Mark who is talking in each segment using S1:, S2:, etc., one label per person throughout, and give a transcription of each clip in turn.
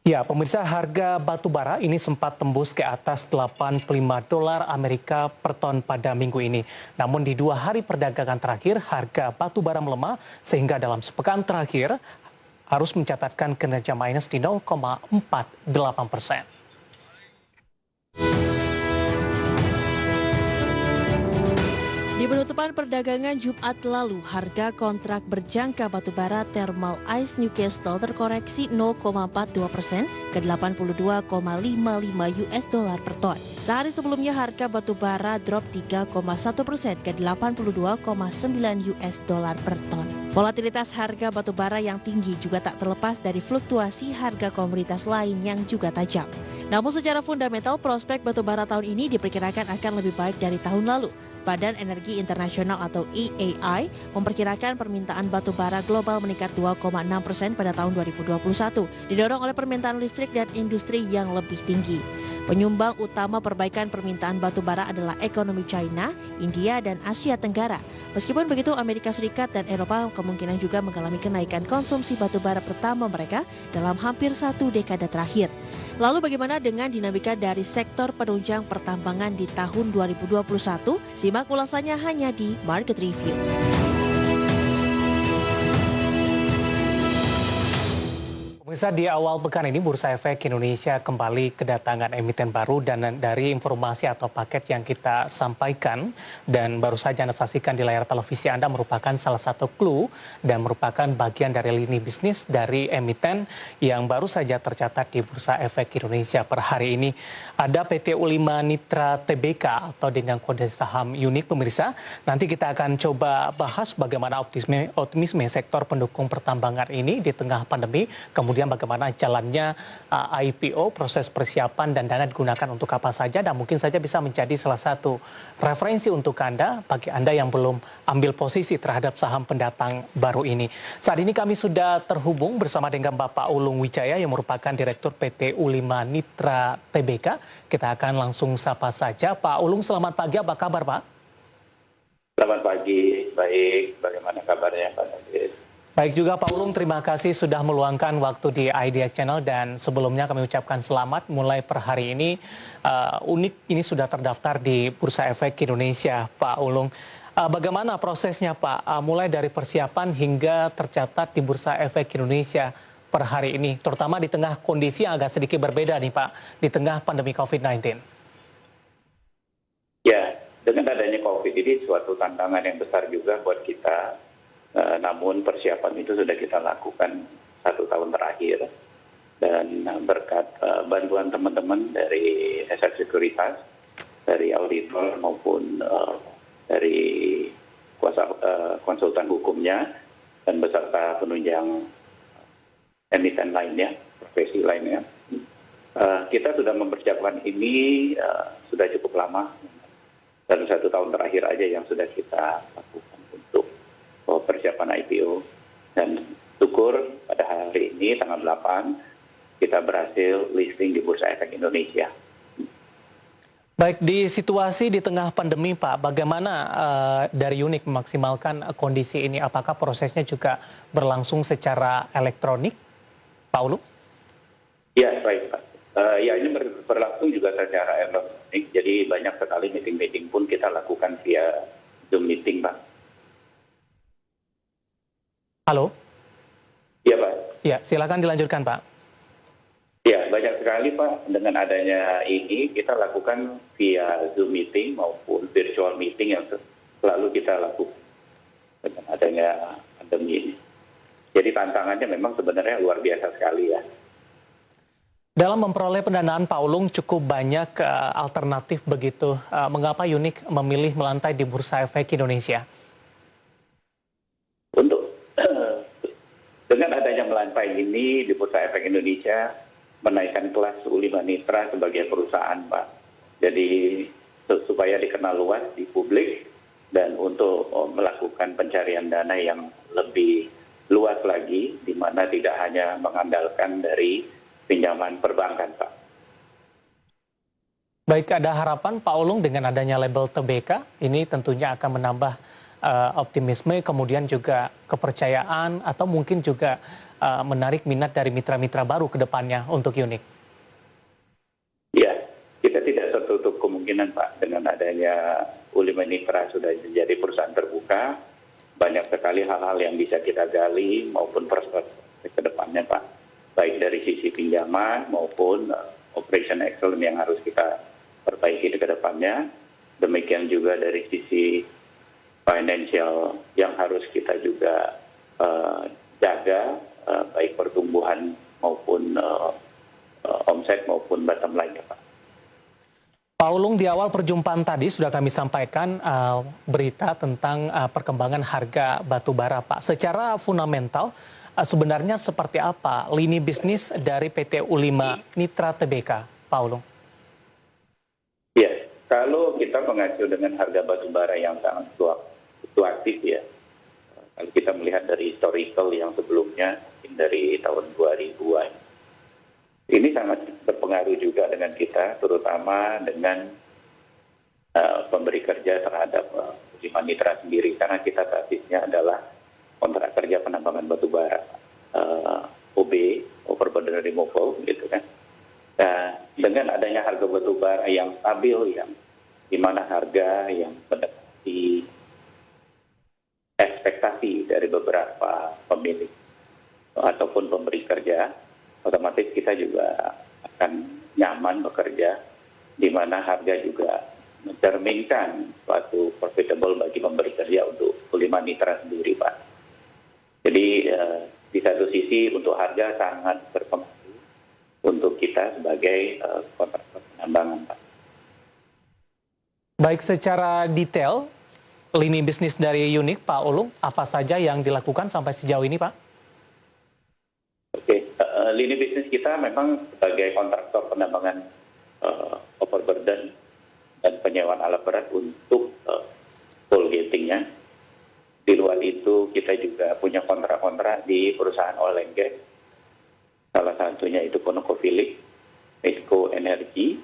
S1: Ya, pemirsa, harga batu bara ini sempat tembus ke atas 85 dolar Amerika per ton pada minggu ini. Namun di 2 hari perdagangan terakhir, harga batu bara melemah sehingga dalam sepekan terakhir harus mencatatkan kinerja minus di 0,48%.
S2: Di penutupan perdagangan Jumat lalu, harga kontrak berjangka batubara Thermal Ice Newcastle terkoreksi 0,42% ke 82,55 US dollar per ton. Sehari sebelumnya harga batubara drop 3,1% ke 82,9 US dollar per ton. Volatilitas harga batubara yang tinggi juga tak terlepas dari fluktuasi harga komoditas lain yang juga tajam. Namun secara fundamental, prospek batubara tahun ini diperkirakan akan lebih baik dari tahun lalu. Badan Energi Internasional atau EAI memperkirakan permintaan batu bara global meningkat 2,6% pada tahun 2021, didorong oleh permintaan listrik dan industri yang lebih tinggi. Penyumbang utama perbaikan permintaan batu bara adalah ekonomi China, India, dan Asia Tenggara. Meskipun begitu, Amerika Serikat dan Eropa kemungkinan juga mengalami kenaikan konsumsi batu bara pertama mereka dalam hampir 1 dekade terakhir. Lalu bagaimana dengan dinamika dari sektor penunjang pertambangan di tahun 2021? Simak ulasannya hanya di Market Review.
S1: Pemirsa, di awal pekan ini Bursa Efek Indonesia kembali kedatangan emiten baru, dan dari informasi atau paket yang kita sampaikan dan baru saja Anda saksikan di layar televisi Anda merupakan salah satu clue dan merupakan bagian dari lini bisnis dari emiten yang baru saja tercatat di Bursa Efek Indonesia per hari ini. Ada PT U5 Nitra Tbk atau dengan kode saham unik, pemirsa. Nanti kita akan coba bahas bagaimana optimisme sektor pendukung pertambangan ini di tengah pandemi, kemudian bagaimana jalannya IPO, proses persiapan dan dana digunakan untuk apa saja, dan mungkin saja bisa menjadi salah satu referensi untuk Anda, bagi Anda yang belum ambil posisi terhadap saham pendatang baru ini. Saat ini kami sudah terhubung bersama dengan Bapak Ulung Wijaya yang merupakan Direktur PT U5 Nitra Tbk. Kita akan langsung sapa saja. Pak Ulung, selamat pagi, apa kabar Pak?
S3: Selamat pagi, baik. Bagaimana kabarnya Pak Nadir?
S1: Baik juga Pak Ulung, terima kasih sudah meluangkan waktu di Idea Channel, dan sebelumnya kami ucapkan selamat mulai per hari ini Unik ini sudah terdaftar di Bursa Efek Indonesia, Pak Ulung. Bagaimana prosesnya Pak, mulai dari persiapan hingga tercatat di Bursa Efek Indonesia per hari ini, terutama di tengah kondisi yang agak sedikit berbeda nih Pak, di tengah pandemi COVID-19?
S3: Ya, dengan adanya COVID ini suatu tantangan yang besar juga buat kita. Namun persiapan itu sudah kita lakukan 1 tahun terakhir, dan berkat bantuan teman-teman dari Aset Sekuritas, dari auditor maupun dari kuasa konsultan hukumnya dan beserta penunjang emiten lainnya, profesi lainnya, kita sudah mempersiapkan ini sudah cukup lama. Baru 1 tahun terakhir aja yang sudah kita lakukan untuk persiapan IPO, dan syukur pada hari ini tanggal 8 kita berhasil listing di Bursa Efek Indonesia.
S1: Baik, di situasi di tengah pandemi Pak, bagaimana dari Unik memaksimalkan kondisi ini? Apakah prosesnya juga berlangsung secara elektronik, Pak Ulung?
S3: Ya, baik Pak. Ya, ini berlangsung juga secara elektronik, jadi banyak sekali meeting-meeting pun kita lakukan via Zoom meeting Pak.
S1: Halo?
S3: Iya Pak.
S1: Ya, silakan dilanjutkan Pak.
S3: Ya, banyak sekali Pak. Dengan adanya ini kita lakukan via Zoom meeting maupun virtual meeting yang selalu kita lakukan dengan adanya pandemi ini. Jadi tantangannya memang sebenarnya luar biasa sekali ya.
S1: Dalam memperoleh pendanaan Pak Ulung cukup banyak alternatif begitu. Mengapa Unik memilih melantai di Bursa Efek Indonesia?
S3: Dengan adanya melantai ini di Bursa Efek Indonesia menaikkan kelas U5 Nitra sebagai perusahaan Pak. Jadi supaya dikenal luas di publik dan untuk melakukan pencarian dana yang lebih luas lagi, di mana tidak hanya mengandalkan dari pinjaman perbankan Pak.
S1: Baik, ada harapan Pak Ulung dengan adanya label TBK ini tentunya akan menambah optimisme, kemudian juga kepercayaan, atau mungkin juga menarik minat dari mitra-mitra baru ke depannya untuk Unique?
S3: Ya, kita tidak tertutup kemungkinan Pak, dengan adanya Ulima Mitra sudah menjadi perusahaan terbuka, banyak sekali hal-hal yang bisa kita gali maupun perspektif ke depannya Pak, baik dari sisi pinjaman maupun operation excellence yang harus kita perbaiki ke depannya, demikian juga dari sisi financial yang harus kita juga jaga, baik pertumbuhan maupun omset maupun bottom line Pak.
S1: Pak Ulung, di awal perjumpaan tadi sudah kami sampaikan berita tentang perkembangan harga batu bara, Pak. Secara fundamental, sebenarnya seperti apa lini bisnis dari PT Ulima Mitra Tbk, Pak Ulung?
S3: Ya, kalau kita mengacu dengan harga batu bara yang sangat fluktuatif ya, kalau kita melihat dari historical yang sebelumnya, dari tahun 2000-an, ini sangat berpengaruh juga dengan kita, terutama dengan pemberi kerja terhadap Ulima Mitra sendiri, karena kita basisnya adalah kontrak kerja penambangan batu bara, OB, overburden removal, gitu kan. Nah, dengan adanya harga batu bara yang stabil, yang di mana harga yang mendekati ekspektasi dari beberapa pemilik ataupun pemberi kerja, otomatis kita juga akan nyaman bekerja, di mana harga juga mencerminkan suatu profitable bagi pemberi kerja untuk Ulima Mitra sendiri, Pak. Jadi di satu sisi untuk harga sangat berpengaruh untuk kita sebagai kontraktor penambangan, Pak.
S1: Baik, secara detail, lini bisnis dari Unique, Pak Ulung, apa saja yang dilakukan sampai sejauh ini, Pak?
S3: Oke, lini bisnis kita memang sebagai kontraktor penambangan overburden dan penyewaan alat berat untuk coal gating-nya. Di luar itu kita juga punya kontrak-kontrak di perusahaan oil and gas. Salah satunya itu ConocoPhillips, Mesco Energy.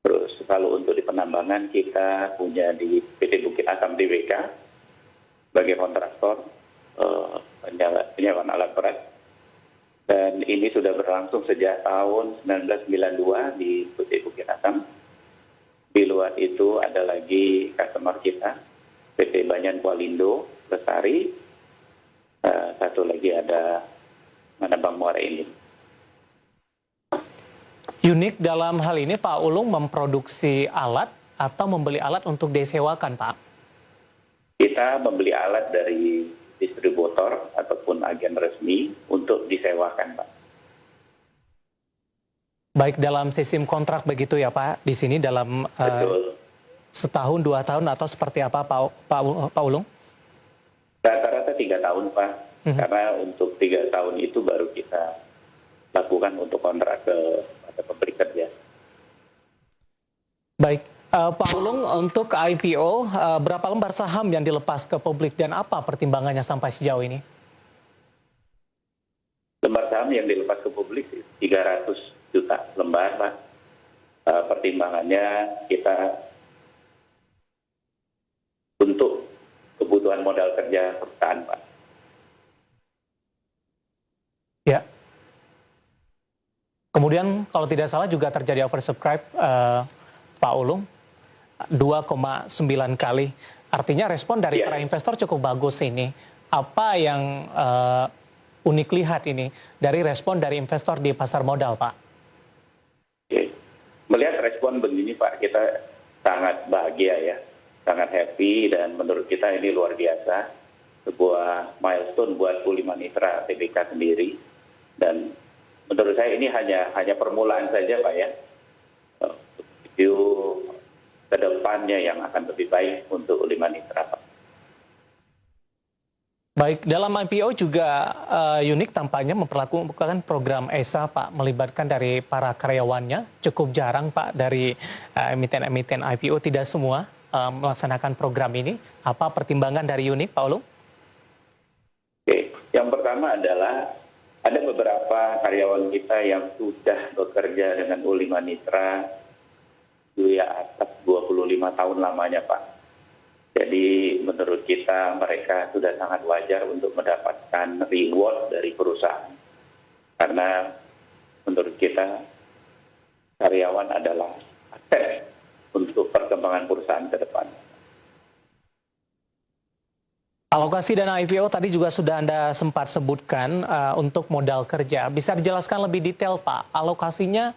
S3: Terus kalau untuk di penambangan kita punya di PT Bukit Asam Tbk sebagai kontraktor penyewaan alat berat. Dan ini sudah berlangsung sejak tahun 1992 di PT Bukit Asam. Di luar itu ada lagi customer kita, PT Banyan Kualindo, Lestari. Satu lagi ada Bang Muara ini.
S1: Unique dalam hal ini, Pak Ulung, memproduksi alat atau membeli alat untuk disewakan, Pak?
S3: Kita membeli alat dari distributor ataupun agen resmi untuk disewakan, Pak.
S1: Baik, dalam sistem kontrak begitu ya, Pak? Di sini dalam setahun, 2 tahun, atau seperti apa, Pak Ulung?
S3: Rata-rata 3 tahun, Pak. Karena untuk 3 tahun itu baru kita lakukan untuk kontrak kepada pemberi kerja.
S1: Baik. Pak Ulung, untuk IPO, berapa lembar saham yang dilepas ke publik dan apa pertimbangannya sampai sejauh ini?
S3: Lembar saham yang dilepas ke publik 300 juta lembar, Pak. Pertimbangannya kita untuk kebutuhan modal kerja perusahaan, Pak.
S1: Ya. Kemudian kalau tidak salah juga terjadi oversubscribe, Pak Ulung. 2,9 kali. Artinya respon dari para investor cukup bagus ini. Apa yang unik lihat ini dari respon dari investor di pasar modal, Pak?
S3: Oke. Melihat respon begini, Pak, kita sangat bahagia ya. Sangat happy, dan menurut kita ini luar biasa. Sebuah milestone buat Ulima Mitra Tbk sendiri. Dan menurut saya ini hanya permulaan saja, Pak ya. Ke depannya yang akan lebih baik untuk Ulima Mitra, Pak.
S1: Baik, dalam IPO juga Unique tampaknya memperlakukan program ESA, Pak, melibatkan dari para karyawannya. Cukup jarang, Pak, dari emiten-emiten IPO, tidak semua melaksanakan program ini. Apa pertimbangan dari Unique, Pak Ulung?
S3: Oke, yang pertama adalah ada beberapa karyawan kita yang sudah bekerja dengan Ulima Mitra atas 25 tahun lamanya, Pak. Jadi menurut kita mereka sudah sangat wajar untuk mendapatkan reward dari perusahaan. Karena menurut kita karyawan adalah aset untuk perkembangan perusahaan ke depan.
S1: Alokasi dana IPO tadi juga sudah Anda sempat sebutkan untuk modal kerja. Bisa dijelaskan lebih detail, Pak? Alokasinya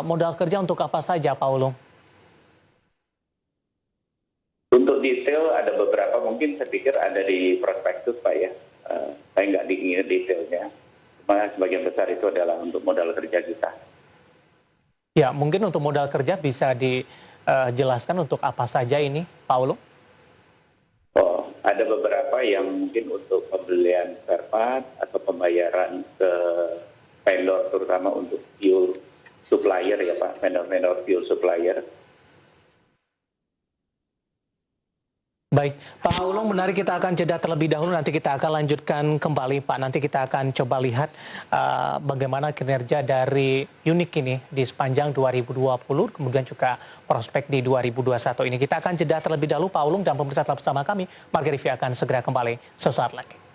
S1: modal kerja untuk apa saja, Pak Ulung?
S3: Untuk detail ada beberapa, mungkin saya pikir ada di prospektus Pak ya. Saya nggak diingat detailnya. Cuma sebagian besar itu adalah untuk modal kerja kita.
S1: Ya, mungkin untuk modal kerja bisa dijelaskan untuk apa saja ini, Pak Ulung?
S3: Oh, ada beberapa yang mungkin untuk pembelian spare part atau pembayaran ke vendor, terutama untuk fuel supplier ya Pak, vendor-vendor fuel supplier.
S1: Baik, Pak Ulung, menarik, kita akan jeda terlebih dahulu, nanti kita akan lanjutkan kembali, Pak. Nanti kita akan coba lihat bagaimana kinerja dari Unique ini di sepanjang 2020, kemudian juga prospek di 2021 ini. Kita akan jeda terlebih dahulu, Pak Ulung, dan pemirsa tetap bersama kami. Marga Rivi akan segera kembali sesaat lagi.